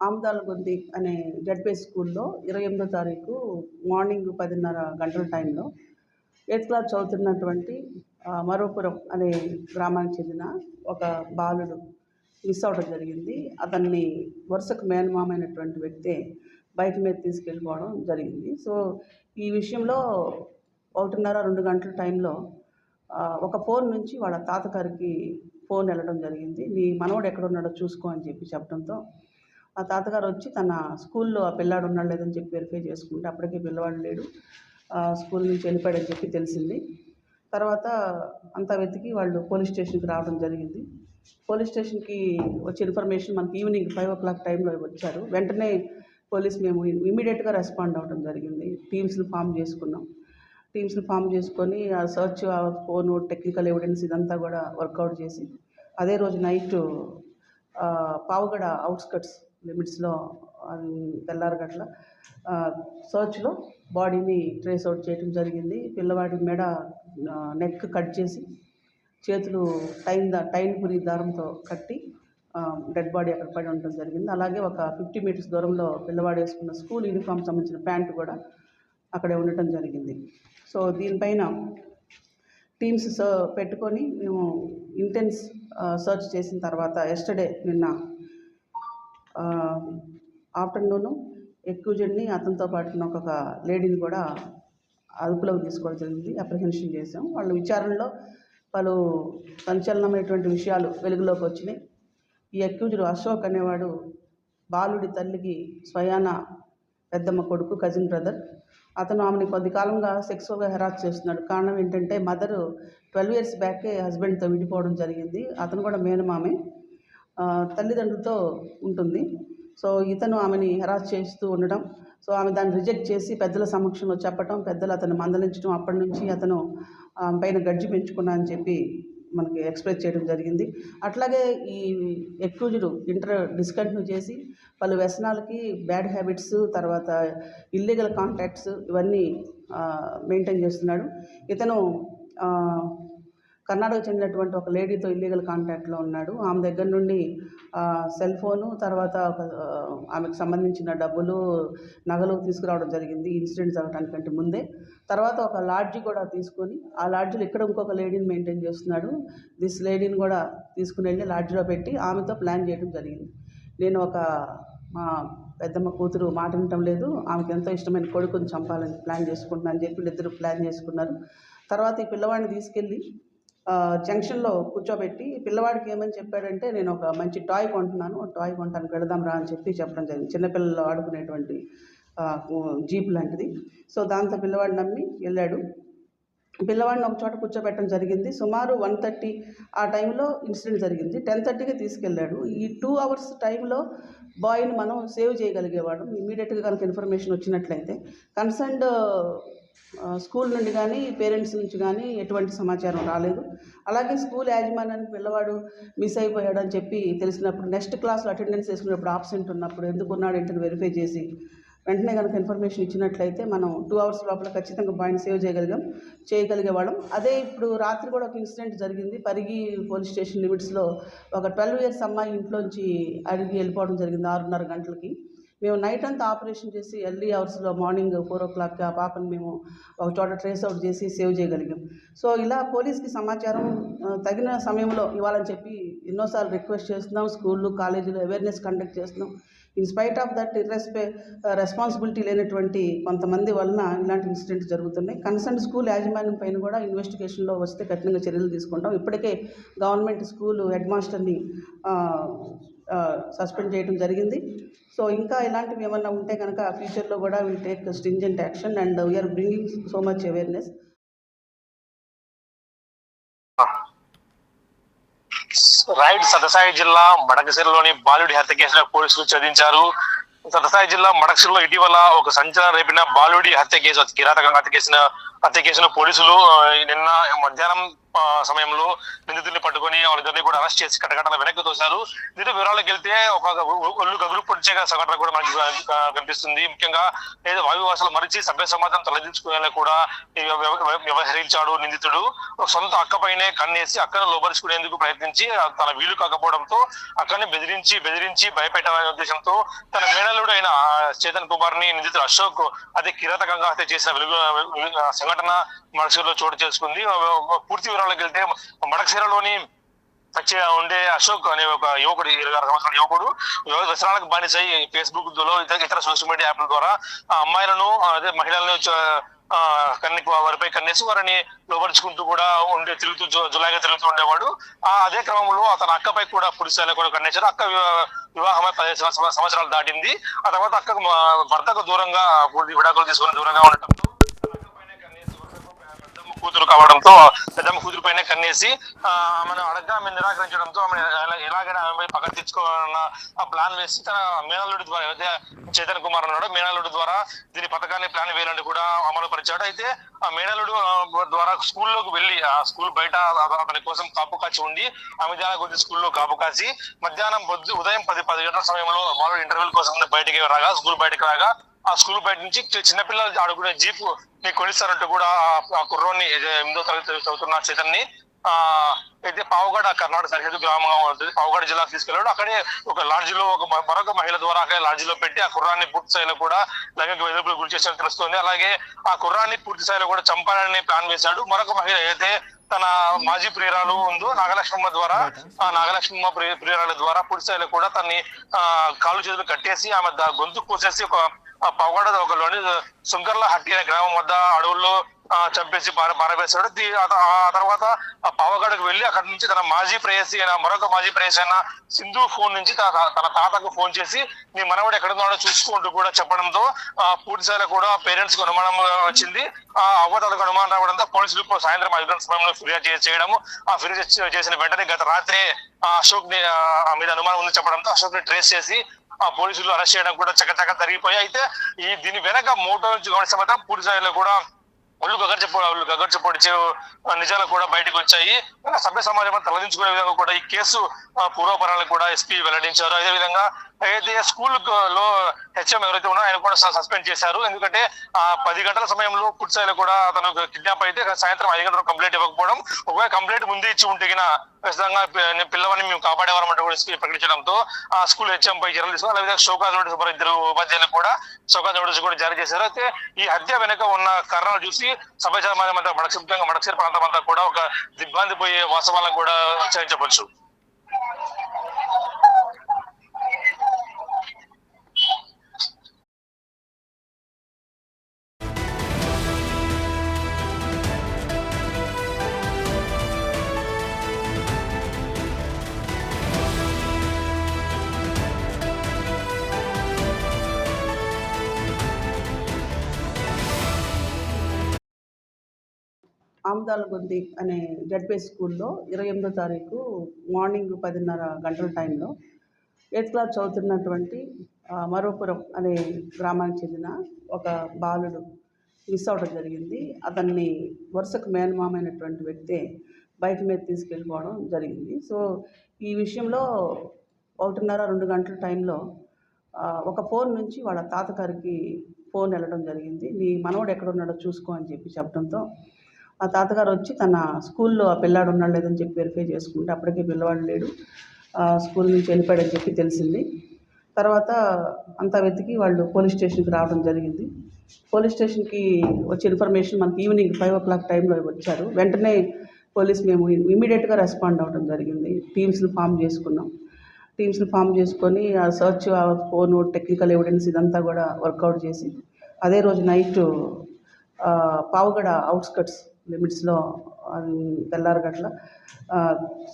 ఆమదాలగుంది అనే జడ్పీ స్కూల్లో 28వ తారీఖు మార్నింగ్ 10:30 గంటల టైంలో 8th క్లాస్ చదువుతున్నటువంటి మరోపురం అనే గ్రామానికి చెందిన ఒక బాలుడు మిస్ అవ్వడం జరిగింది. అతన్ని వరుసకు మేనమామైనటువంటి వ్యక్తే బైక్ మీద తీసుకెళ్ళిపోవడం జరిగింది. సో ఈ విషయంలో 1:30-2 గంటల టైంలో ఒక ఫోన్ నుంచి వాళ్ళ తాతగారికి ఫోన్ వెళ్ళడం జరిగింది. నీ మనవడు ఎక్కడున్నాడో చూసుకో అని చెప్పడంతో ఆ తాతగారు వచ్చి తన స్కూల్లో ఆ పిల్లాడు ఉన్నాడు లేదని చెప్పి వెరిఫై చేసుకుంటే అప్పటికే పిల్లవాడు లేడు, స్కూల్ నుంచి వెళ్ళిపోయాడని చెప్పి తెలిసింది. తర్వాత అంతా వెతికి వాళ్ళు పోలీస్ స్టేషన్కి రావడం జరిగింది. పోలీస్ స్టేషన్కి వచ్చే ఇన్ఫర్మేషన్ మనకి ఈవినింగ్ 5 o'clock టైంలో వచ్చారు. వెంటనే మేము ఇమీడియట్గా రెస్పాండ్ అవ్వడం జరిగింది. టీమ్స్ని ఫామ్ చేసుకొని ఆ సర్చ్, ఆ ఫోను, టెక్నికల్ ఎవిడెన్స్ ఇదంతా కూడా వర్కౌట్ చేసి అదే రోజు నైట్ పావుగడ అవుట్స్కట్స్ లిమిట్స్లో తెల్లారగట్ల సర్చ్లో బాడీని ట్రేస్ అవుట్ చేయడం జరిగింది. పిల్లవాడి మెడ, నెక్ కట్ చేసి చేతులు టైన్ పురి దారంతో కట్టి డెడ్ బాడీ అక్కడ పడి ఉండడం జరిగింది. అలాగే ఒక 50 meters దూరంలో పిల్లవాడు వేసుకున్న స్కూల్ యూనిఫామ్ సంబంధించిన ప్యాంటు కూడా అక్కడే ఉండటం జరిగింది. సో దీనిపైన టీమ్స్ పెట్టుకొని మేము ఇంటెన్స్ సర్చ్ చేసిన తర్వాత నిన్న ఆఫ్టర్నూను ఎక్యూజెడ్ని అతనితో పాటు ఒక లేడీని కూడా అదుపులోకి తీసుకోవడం జరిగింది. అప్రిహెన్షన్ చేసాం. వాళ్ళ విచారణలో పలు సంచలనమైనటువంటి విషయాలు వెలుగులోకి వచ్చినాయి. ఈ అక్యూజ్డ్ అశోక్ అనేవాడు బాలుడి తల్లికి స్వయాన పెద్దమ్మ కొడుకు, కజిన్ బ్రదర్. అతను ఆమెని కొద్ది కాలంగా సెక్సువల్గా హెరాస్ చేస్తున్నాడు. కారణం ఏంటంటే మదరు 12 years బ్యాకే హస్బెండ్తో విడిపోవడం జరిగింది. అతను కూడా మేనమామే, తల్లిదండ్రులతో ఉంటుంది. సో ఇతను ఆమెని హెరాస్ చేస్తూ ఉండడం, సో ఆమె దాన్ని రిజెక్ట్ చేసి పెద్దల సమక్షంలో చెప్పటం, పెద్దలు అతను మందలించడం, అప్పటి నుంచి అతను పైన గడ్జి పెంచుకున్నా అని చెప్పి మనకి ఎక్స్ప్రెస్ చేయడం జరిగింది. అట్లాగే ఈ ఎక్యూజ్డ్ డిస్కంటిన్యూ చేసి పలు వ్యసనాలకి, బ్యాడ్ హ్యాబిట్స్, తర్వాత ఇల్లీగల్ కాంటాక్ట్స్ ఇవన్నీ మెయింటైన్ చేస్తున్నాడు. ఇతను కర్ణాటకకు చెందినటువంటి ఒక లేడీతో ఇల్లీగల్ కాంటాక్ట్లో ఉన్నాడు. ఆమె దగ్గర నుండి సెల్ ఫోను, తర్వాత ఆమెకు సంబంధించిన డబ్బులు, నగలు తీసుకురావడం జరిగింది ఇన్సిడెంట్ జరగడానికంటే ముందే. తర్వాత ఒక లాడ్జి కూడా తీసుకొని ఆ లాడ్జిలో ఇక్కడ ఇంకొక లేడీని మెయింటైన్ చేస్తున్నాడు. దిస్ లేడీని కూడా తీసుకుని వెళ్ళి లాడ్జిలో పెట్టి ఆమెతో ప్లాన్ చేయడం జరిగింది. నేను మా పెద్దమ్మ కూతురు మాట వినటం లేదు, ఆమెకు ఎంతో ఇష్టమైన కొడుకుని చంపాలని ప్లాన్ చేసుకుంటున్నా అని చెప్పి ఇద్దరు ప్లాన్ చేసుకున్నారు. తర్వాత ఈ పిల్లవాడిని తీసుకెళ్ళి జంక్షన్లో కూర్చోబెట్టి పిల్లవాడికి ఏమని చెప్పాడంటే, నేను ఒక మంచి టాయ్ కొంటాను వెళదాం రా అని చెప్పడం జరిగింది. చిన్నపిల్లలు ఆడుకునేటువంటి జీప్ లాంటిది. సో దాంతో పిల్లవాడిని నమ్మి వెళ్ళాడు. పిల్లవాడిని ఒక చోట కూర్చోబెట్టడం జరిగింది. సుమారు 1:30 ఆ టైంలో ఇన్సిడెంట్ జరిగింది. 10:30కి తీసుకెళ్ళాడు. ఈ 2 hours టైంలో బాయ్ని మనం సేవ్ చేయగలిగేవాడు. ఇమీడియట్గా కనుక ఇన్ఫర్మేషన్ వచ్చినట్లయితే కన్సర్న్డ్ స్కూల్ నుండి కానీ, పేరెంట్స్ నుంచి కానీ ఎటువంటి సమాచారం రాలేదు. అలాగే స్కూల్ యాజమాన్యానికి పిల్లవాడు మిస్ అయిపోయాడు అని చెప్పి తెలిసినప్పుడు నెక్స్ట్ క్లాస్లో అటెండెన్స్ వేసుకున్నప్పుడు ఆబ్సెంట్ ఉన్నప్పుడు ఎందుకున్నాడు ఏంటని వెరిఫై చేసి వెంటనే కనుక ఇన్ఫర్మేషన్ ఇచ్చినట్లయితే మనం 2 hours లోపల ఖచ్చితంగా బాయ్ని సేవ్ చేయగలిగేవాళ్ళం. అదే ఇప్పుడు రాత్రి కూడా ఒక ఇన్సిడెంట్ జరిగింది. పరిగి పోలీస్ స్టేషన్ లిమిట్స్లో ఒక 12 years అమ్మాయి ఇంట్లోంచి అడిగి వెళ్ళిపోవడం జరిగింది 6:30 గంటలకి. మేము నైట్ అంతా ఆపరేషన్ చేసి ఎర్లీ అవర్స్లో మార్నింగ్ 4 o'clock ఆ పాపను మేము ఒక చోట ట్రేస్ అవుట్ చేసి సేవ్ చేయగలిగాం. సో ఇలా పోలీస్కి సమాచారం తగిన సమయంలో ఇవ్వాలని చెప్పి ఎన్నోసార్లు రిక్వెస్ట్ చేస్తున్నాం. స్కూళ్ళు, కాలేజీలు అవేర్నెస్ కండక్ట్ చేస్తున్నాం. In spite of that responsibility లేనటువంటి కొంతమంది వలన ఇలాంటి ఇన్సిడెంట్స్ జరుగుతున్నాయి. కన్సర్న్ స్కూల్ యాజమాన్యం పైన కూడా ఇన్వెస్టిగేషన్లో వస్తే కఠినంగా చర్యలు తీసుకుంటాం. ఇప్పటికే గవర్నమెంట్ స్కూల్ హెడ్ మాస్టర్ని సస్పెండ్ చేయడం జరిగింది. సో ఇంకా ఇలాంటివి ఏమన్నా ఉంటే కనుక ఫ్యూచర్లో కూడా will take stringent action and we are bringing so much awareness. Right. Sathya Sai జిల్లా మడకశిరలోని బాలుడి హత్య కేసులో పోలీసులు ఛేదించారు. సత్యసాయి జిల్లా మడకశిరలో ఇటీవల ఒక సంచలనం రేపిన బాలుడి హత్య కేసు, కిరాతకంగా హత్య కేసును పోలీసులు నిన్న మధ్యాహ్నం సమయంలో నిందితుల్ని పట్టుకొని వాళ్ళిద్దరిని కూడా అరెస్ట్ చేసి కట్టకట్టల వెనక్కి తోశారు. దీంతో వివరాలకు వెళ్తే ఒక ఒళ్ళు గగురు పొడిచే సంఘటన కూడా మనకి కనిపిస్తుంది. ముఖ్యంగా ఏదో వాయువాసాలు మరిచి సభ్య సమాజం తలదించుకునేలా కూడా వ్యవహరించాడు నిందితుడు. సొంత అక్కపైనే కన్నేసి అక్కను లోపరుచుకునేందుకు ప్రయత్నించి తన వీలు కాకపోవడంతో అక్కడిని బెదిరించి భయపెట్టాలనే ఉద్దేశంతో తన మేనల్లుడు అయిన చేతన్ కుమార్ ని నిందితుడు అశోక్ అతి కిరాతకంగా హత్య చేసిన సంఘటన మడకశిరలో చోటు చేసుకుంది. పూర్తి వివరాలకు వెళ్తే మడకశిరలోని ఉండే అశోక్ అనే ఒక యువకుడు 26 సంవత్సరాల యువకుడు వ్యసనాలకు బానిసై ఫేస్బుక్ లో ఇతర సోషల్ మీడియా యాప్ల ద్వారా అమ్మాయిలను అదే మహిళలను వారిపై కన్నేసి వారిని లోపరుచుకుంటూ కూడా తిరుగుతూ జులాయిగా తిరుగుతూ ఉండేవాడు. అదే క్రమంలో అతని అక్కపై కూడా పురుషాలు కూడా కన్నేశారు. అక్క వివాహమై 15 సంవత్సరాలు దాటింది. ఆ తర్వాత అక్క భర్తకు దూరంగా విడాకులు తీసుకుని దూరంగా ఉండటంతో కూతురు కావడంతో పెద్దమ్మ కూతురు పైన కన్నేసి ఆమెను అడగ్గా ఆమె నిరాకరించడంతో ఆమె ఎలాగైనా ఆమె పగ తెచ్చుకోవాలన్న ప్లాన్ వేసి తన మేనల్లుడి ద్వారా ఏదైతే చేతన్ కుమార్ ఉన్నాడో మేనల్లుడి ద్వారా దీని పథకాన్ని ప్లాన్ వేయాలని కూడా అమలు పరిచాడు. అయితే ఆ మేనల్లుడు ద్వారా స్కూల్లోకి వెళ్ళి ఆ స్కూల్ బయట అతని కోసం కాపు కాచి ఉండి ఆమె ద్వారా కొద్ది స్కూల్లో కాపు కాచి మధ్యాహ్నం ఉదయం 10 గంటల సమయంలో వాళ్ళు ఇంటర్వ్యూల కోసం స్కూల్ బయటకు రాగా ఆ స్కూల్ బయట నుంచి చిన్నపిల్లలు ఆడుకునే జీప్ ని కొనిస్తారంటూ కూడా ఆ కుర్రోని 8వ తరగతి చదువుతున్న చేతన్ని అయితే పావుగడ కర్ణాటక సరిహద్దు గ్రామంగా ఉంటుంది. పావుగడ జిల్లాకు తీసుకెళ్లాడు. అక్కడే ఒక లాడ్జిలో మరొక మహిళ ద్వారా అక్కడే లాడ్జిలో పెట్టి ఆ కుర్రాన్ని పూర్తి స్థాయిలో కూడా లైంగిక వేధింపులకు గురి చేసినట్టు తెలుస్తోంది. అలాగే ఆ కుర్రాన్ని పూర్తి స్థాయిలో కూడా చంపాలని ప్లాన్ వేశాడు. మరొక మహిళ అయితే తన మాజీ ప్రియురాలు ఉందో నాగలక్ష్మమ్మ ద్వారా ఆ నాగలక్ష్మమ్మ ప్రియురాల ద్వారా పూర్తి స్థాయిలో కూడా తన్ని కాళ్ళు చేతులు కట్టేసి ఆమె గొంతు కోసేసి ఒక పావుగడ ఒకలోని సుంకర్ల హట్టి అనే గ్రామం వద్ద అడవుల్లో చంపేసి పారవేశాడు. ఆ తర్వాత ఆ పావగడకు వెళ్లి అక్కడి నుంచి తన మరొక మాజీ ప్రేయసి అయిన సింధు ఫోన్ నుంచి తన తాతకు ఫోన్ చేసి నీ మనవడు ఎక్కడున్నాడో చూసుకుంటూ కూడా చెప్పడంతో పూర్తిసారి కూడా పేరెంట్స్ కు అనుమానం వచ్చింది. ఆ అవ్వతాలకు అనుమానం రావడంతో పోలీసులు సాయంత్రం 5 గంటల సమయంలో ఫిర్యాదు చేయడము. ఆ ఫిర్యాదు చేసిన వెంటనే గత రాత్రి అశోక్ ని మీద అనుమానం ఉంది చెప్పడంతో అశోక్ ని ట్రేస్ చేసి ఆ పోలీసులు అరెస్ట్ చేయడం కూడా చకచక జరిగిపోయాయి. అయితే దీని వెనక మోటో గమనిస్తే పూర్తి స్థాయిలో కూడా ఒళ్ళు గగర్చపొడిచే నిజాలు కూడా బయటకు వచ్చాయి. సభ్య సమాజం తలదించుకునే విధంగా కూడా ఈ కేసు పూర్వపరాలను కూడా ఎస్పీ వెల్లడించారు. అదేవిధంగా అయితే స్కూల్ లో హెచ్ఎం ఎవరైతే ఉన్నారో ఆయన కూడా సస్పెండ్ చేశారు. ఎందుకంటే 10 గంటల సమయంలో పూర్తిస్థాయిలో కూడా అతను కిడ్నాప్ అయితే సాయంత్రం 5 గంటలకు కంప్లైంట్ ఇవ్వకపోవడం, ఒకవేళ కంప్లైంట్ ముందే ఇచ్చి ఉంటే ఖచ్చితంగా పిల్లవాడిని మేము కాపాడేవారమంటే కూడా ఎస్పీ ప్రకటించడంతో ఆ స్కూల్ హెచ్ఎం పై చర్యలు తీసుకున్నారు. అదేవిధంగా షోకాజ్ నోటీసు 2 ఉపాధ్యాయులకు కూడా షోకాజ్ నోటీసు కూడా జారీ చేశారు. అయితే ఈ హత్య వెనుక ఉన్న కారణాలు చూసి సభ్య సమాజం అంతా ముఖ్యంగా మడకశిర ప్రాంతం అంతా కూడా ఒక దిగ్భ్రాంతి పోయే వాస్తవాలను కూడా చెప్పొచ్చు. ఆమదాలగొంది అనే జడ్పీ స్కూల్లో 28వ తారీఖు మార్నింగ్ 10:30 గంటల టైంలో 8th క్లాస్ చదువుతున్నటువంటి మరోపురం అనే గ్రామానికి చెందిన ఒక బాలుడు మిస్ అవ్వడం జరిగింది. అతన్ని వరుసకు మేనమామైనటువంటి వ్యక్తి బైక్ మీద తీసుకెళ్ళిపోవడం జరిగింది. సో ఈ విషయంలో 1:30-2 గంటల టైంలో ఒక ఫోన్ నుంచి వాళ్ళ తాతగారికి ఫోన్ వెళ్ళడం జరిగింది. నీ మనవడు ఎక్కడున్నాడో చూసుకో అని చెప్పడంతో ఆ తాతగారు వచ్చి తన స్కూల్లో ఆ పిల్లాడు ఉన్నాడు లేదని చెప్పి వెరిఫై చేసుకుంటే అప్పటికే పిల్లవాడు లేడు, స్కూల్ నుంచి వెళ్ళిపోయాడని చెప్పి తెలిసింది. తర్వాత అంతా వెతికి వాళ్ళు పోలీస్ స్టేషన్కి రావడం జరిగింది. పోలీస్ స్టేషన్కి వచ్చే ఇన్ఫర్మేషన్ మనకి ఈవినింగ్ 5 o'clock టైంలో వచ్చారు. వెంటనే మేము ఇమీడియట్గా రెస్పాండ్ అవ్వడం జరిగింది. టీమ్స్ని ఫామ్ చేసుకొని ఆ సర్చ్, ఆ ఫోను, టెక్నికల్ ఎవిడెన్స్ ఇదంతా కూడా వర్కౌట్ చేసి అదే రోజు నైట్ పావుగడ అవుట్స్కట్స్ లిమిట్స్లో తెల్లారి గట్ల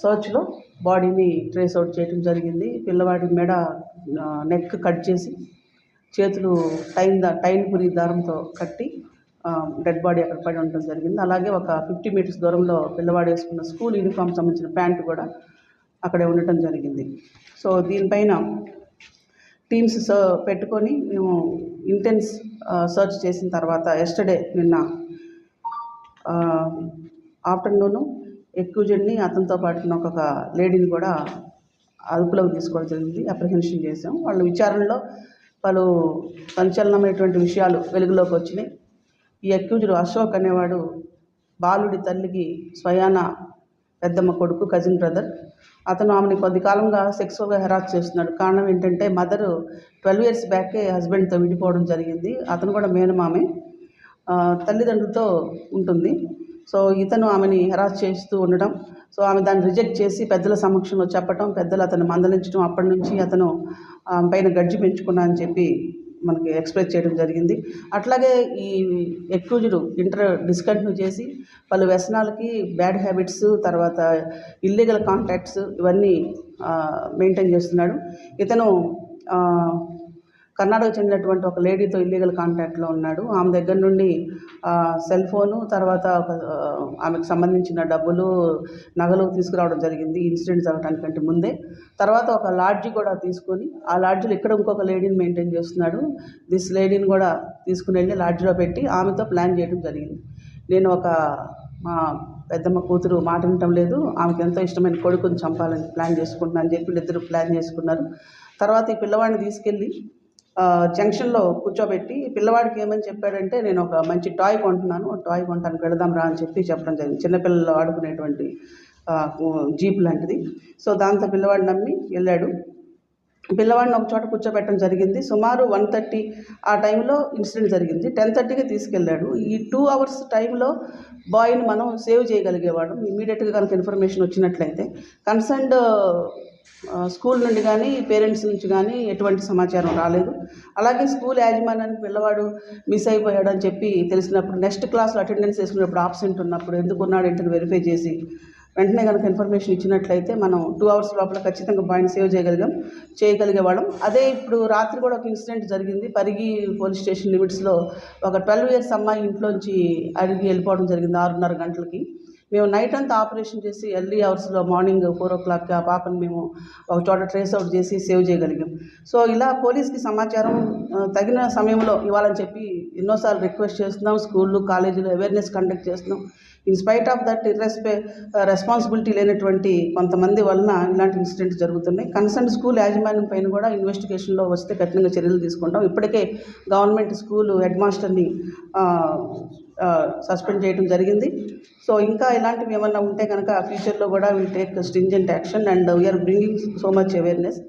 సర్చ్లో బాడీని ట్రేస్ అవుట్ చేయడం జరిగింది. పిల్లవాడి మెడ నెక్ కట్ చేసి చేతులు టైన్ పురి దారంతో కట్టి డెడ్ బాడీ అక్కడ పడి ఉండడం జరిగింది. అలాగే ఒక 50 meters దూరంలో పిల్లవాడు వేసుకున్న స్కూల్ యూనిఫామ్ సంబంధించిన ప్యాంటు కూడా అక్కడే ఉండటం జరిగింది. సో దీనిపైన టీమ్స్ పెట్టుకొని మేము ఇంటెన్స్ సర్చ్ చేసిన తర్వాత నిన్న ఆఫ్టర్నూను ఎక్యూజ్డ్ని అతనితో పాటు ఇంకొక లేడీని కూడా అదుపులోకి తీసుకోవడం జరిగింది, అప్రిహెన్షన్ చేశాం. వాళ్ళ విచారణలో పలు సంచలనమైనటువంటి విషయాలు వెలుగులోకి వచ్చినాయి. ఈ అక్యూజ్డ్ అశోక్ అనేవాడు బాలుడి తల్లికి స్వయాన పెద్దమ్మ కొడుకు, కజిన్ బ్రదర్. అతను ఆమెని కొద్ది కాలంగా సెక్సువల్గా హెరాస్ చేస్తున్నాడు. కారణం ఏంటంటే మదరు 12 years బ్యాకే హస్బెండ్తో విడిపోవడం జరిగింది. అతను కూడా మేనమామే, తల్లిదండ్రులతో ఉంటుంది. సో ఇతను ఆమెని హెరాస్ చేస్తూ ఉండడం, సో ఆమె దాన్ని రిజెక్ట్ చేసి పెద్దల సమక్షంలో చెప్పటం, పెద్దలు అతను మందలించడం, అప్పటి నుంచి అతను పైన గడ్జి పెంచుకున్నా అని చెప్పి మనకి ఎక్స్ప్రెస్ చేయడం జరిగింది. అట్లాగే ఈ ఎక్యూజ్డ్ డిస్కంటిన్యూ చేసి పలు వ్యసనాలకి, బ్యాడ్ హ్యాబిట్స్, తర్వాత ఇల్లీగల్ కాంటాక్ట్స్ ఇవన్నీ మెయింటైన్ చేస్తున్నాడు. ఇతను కర్ణాటక చెందినటువంటి ఒక లేడీతో ఇల్లీగల్ కాంటాక్ట్లో ఉన్నాడు. ఆమె దగ్గర నుండి సెల్ ఫోను, తర్వాత ఆమెకు సంబంధించిన డబ్బులు, నగలు తీసుకురావడం జరిగింది ఇన్సిడెంట్ జరగడానికంటే ముందే. తర్వాత ఒక లాడ్జి కూడా తీసుకొని ఆ లాడ్జిలో ఇక్కడ ఇంకొక లేడీని మెయింటైన్ చేస్తున్నాడు. దిస్ లేడీని కూడా తీసుకుని వెళ్ళి లాడ్జిలో పెట్టి ఆమెతో ప్లాన్ చేయడం జరిగింది. నేను మా పెద్దమ్మ కూతురు మాట వినటం లేదు, ఆమెకు ఎంతో ఇష్టమైన కొడుకుని చంపాలని ప్లాన్ చేసుకుంటున్నా అని చెప్పి ఇద్దరు ప్లాన్ చేసుకున్నారు. తర్వాత ఈ పిల్లవాడిని తీసుకెళ్ళి జంక్షన్లో కూర్చోబెట్టి పిల్లవాడికి ఏమని చెప్పాడంటే, నేను ఒక మంచి టాయ్ కొంటున్నాను, టాయ్ కొంటానికి వెళదాం రా అని చెప్పడం జరిగింది. చిన్నపిల్లలు ఆడుకునేటువంటి జీప్ లాంటిది. సో దాంతో పిల్లవాడు నమ్మి వెళ్ళాడు. పిల్లవాడిని ఒక చోట కూర్చోబెట్టడం జరిగింది. సుమారు 1:30 ఆ టైంలో ఇన్సిడెంట్ జరిగింది. 10:30కి తీసుకెళ్ళాడు. ఈ 2 hours టైంలో బాయ్ని మనం సేవ్ చేయగలిగేవాడు. ఇమీడియట్గా కనుక ఇన్ఫర్మేషన్ వచ్చినట్లయితే కన్సర్న్డ్ స్కూల్ నుండి కానీ, పేరెంట్స్ నుంచి కానీ ఎటువంటి సమాచారం రాలేదు. అలాగే స్కూల్ యాజమాన్యానికి పిల్లవాడు మిస్ అయిపోయాడు అని చెప్పి తెలిసినప్పుడు, నెక్స్ట్ క్లాస్లో అటెండెన్స్ వేసుకున్నప్పుడు ఆబ్సెంట్ ఉన్నప్పుడు ఎందుకు ఉన్నాడు ఏంటని వెరిఫై చేసి వెంటనే కనుక ఇన్ఫర్మేషన్ ఇచ్చినట్లయితే మనం 2 hours లోపల ఖచ్చితంగా బాయ్ని సేవ్ చేయగలిగేవాళ్ళం. అదే ఇప్పుడు రాత్రి కూడా ఒక ఇన్సిడెంట్ జరిగింది. పరిగి పోలీస్ స్టేషన్ లిమిట్స్లో ఒక 12 years అమ్మాయి ఇంట్లోంచి అడిగి వెళ్ళిపోవడం జరిగింది 6:30 గంటలకి. మేము నైట్ అంతా ఆపరేషన్ చేసి ఎర్లీ అవర్స్లో మార్నింగ్ 4 o'clockకి ఆ పాపను మేము ఒక చోట ట్రేస్ అవుట్ చేసి సేవ్ చేయగలిగాం. సో ఇలా పోలీస్కి సమాచారం తగిన సమయంలో ఇవ్వాలని చెప్పి ఎన్నోసార్లు రిక్వెస్ట్ చేస్తున్నాం. స్కూళ్ళు, కాలేజీలో అవేర్నెస్ కండక్ట్ చేస్తున్నాం. In spite of that responsibility లేనటువంటి కొంతమంది వలన ఇలాంటి ఇన్సిడెంట్స్ జరుగుతున్నాయి. కన్సర్న్ స్కూల్ యాజమాన్యం పైన కూడా ఇన్వెస్టిగేషన్లో వస్తే కఠినంగా చర్యలు తీసుకుంటాం. ఇప్పటికే గవర్నమెంట్ స్కూల్ హెడ్ మాస్టర్ని సస్పెండ్ చేయడం జరిగింది. సో ఇంకా ఇలాంటివి ఏమన్నా ఉంటే కనుక ఫ్యూచర్లో కూడా will take stringent action and we are bringing so much awareness.